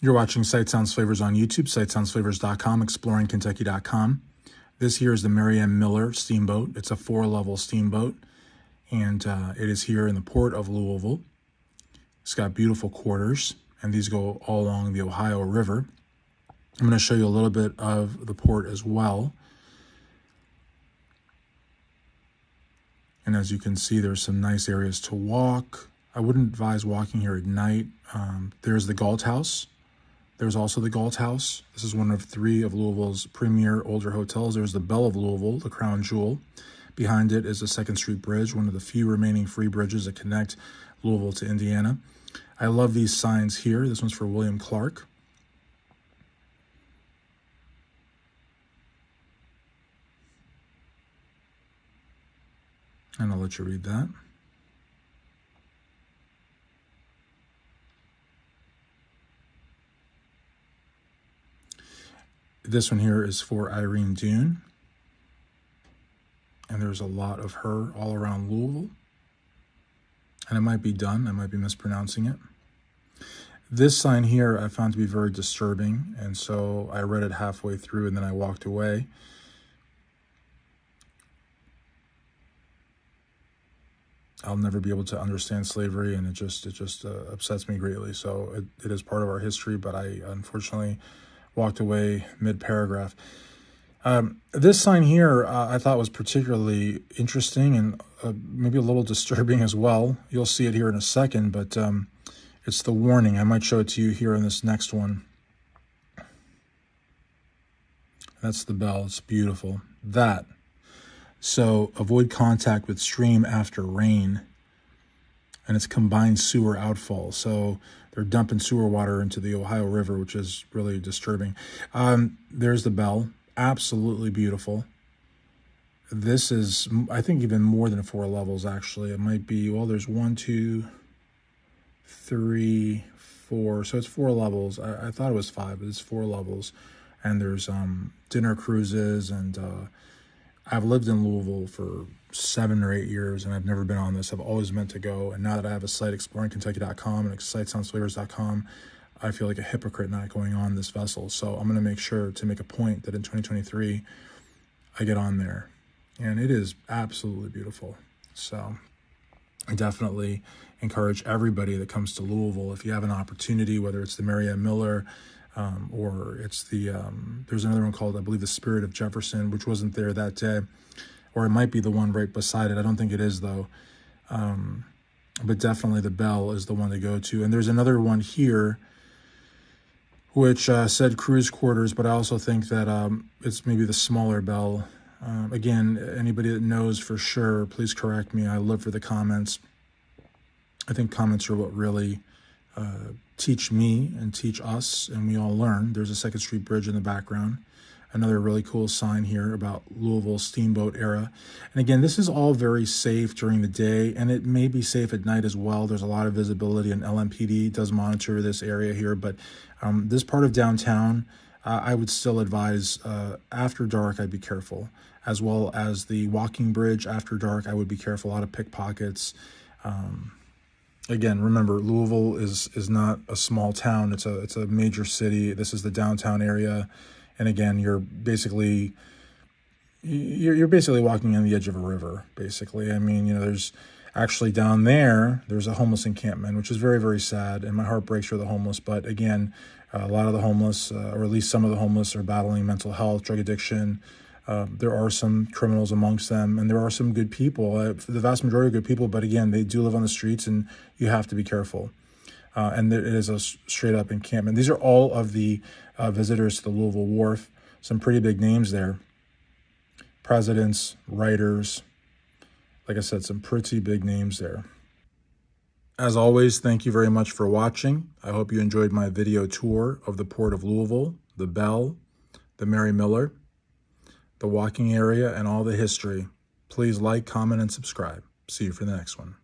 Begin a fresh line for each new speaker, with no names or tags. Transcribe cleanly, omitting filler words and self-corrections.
You're watching Sight Sounds Flavors on YouTube, sightsoundsflavors.com, exploringkentucky.com. This here is the Marianne Miller steamboat. It's a 4-level steamboat, and it is here in the port of Louisville. It's got beautiful quarters, and these go all along the Ohio River. I'm going to show you a little bit of the port as well. And as you can see, there's some nice areas to walk. I wouldn't advise walking here at night. There's the Galt House. There's also the Galt House. This is one of 3 of Louisville's premier older hotels. There's the Belle of Louisville, the crown jewel. Behind it is the 2nd Street Bridge, one of the few remaining free bridges that connect Louisville to Indiana. I love these signs here. This one's for William Clark. And I'll let you read that. This one here is for Irene Dune. And there's a lot of her all around Louisville. And it might be Dunn. I might be mispronouncing it. This sign here I found to be very disturbing. And so I read it halfway through and then I walked away. I'll never be able to understand slavery, and it just upsets me greatly. So it is part of our history, but I unfortunately walked away mid-paragraph. This sign here I thought was particularly interesting and maybe a little disturbing as well. You'll see it here in a second, but it's the warning. I might show it to you here in this next one. That's the bell. It's beautiful. So avoid contact with stream after rain, and it's combined sewer outfall. So they're dumping sewer water into the Ohio River, which is really disturbing. There's the bell. Absolutely beautiful. This is, I think, even more than 4 levels, actually. It might be, well, there's 1, 2, 3, 4. So it's 4 levels. I thought it was 5, but it's 4 levels. And there's dinner cruises, and I've lived in Louisville for 7 or 8 years, and I've never been on this. I've always meant to go, and now that I have a site, exploringkentucky.com and sightsoundsflavors.com, I feel like a hypocrite not going on this vessel. So I'm going to make sure to make a point that in 2023, I get on there. And it is absolutely beautiful. So I definitely encourage everybody that comes to Louisville, if you have an opportunity, whether it's the Marianne Miller, or it's the, there's another one called, I believe, the Spirit of Jefferson, which wasn't there that day. Or it might be the one right beside it. I don't think it is, though. But definitely the Bell is the one to go to. And there's another one here, which said cruise quarters, but I also think that it's maybe the smaller Bell. Again, anybody that knows for sure, please correct me. I live for the comments. I think comments are what really teach me and teach us, and we all learn. There's a 2nd Street Bridge in the background. Another really cool sign here about Louisville steamboat era. And again, this is all very safe during the day, and it may be safe at night as well. There's a lot of visibility, and LMPD does monitor this area here. But this part of downtown, I would still advise after dark, I'd be careful. As well as the walking bridge after dark, I would be careful. A lot of pickpockets. Again, remember, Louisville is not a small town. It's a major city. This is the downtown area. And again, you're basically walking on the edge of a river, basically. I mean, you know, there's actually down there's a homeless encampment, which is very, very sad, and my heart breaks for the homeless. But again, a lot of the homeless, or at least some of the homeless, are battling mental health, drug addiction. There are some criminals amongst them, and there are some good people. The vast majority are good people, but again, they do live on the streets, and you have to be careful. And it is a straight-up encampment. These are all of the visitors to the Louisville Wharf. Some pretty big names there. Presidents, writers. Like I said, some pretty big names there. As always, thank you very much for watching. I hope you enjoyed my video tour of the Port of Louisville, the Bell, the Mary Miller, the walking area, and all the history. Please like, comment, and subscribe. See you for the next one.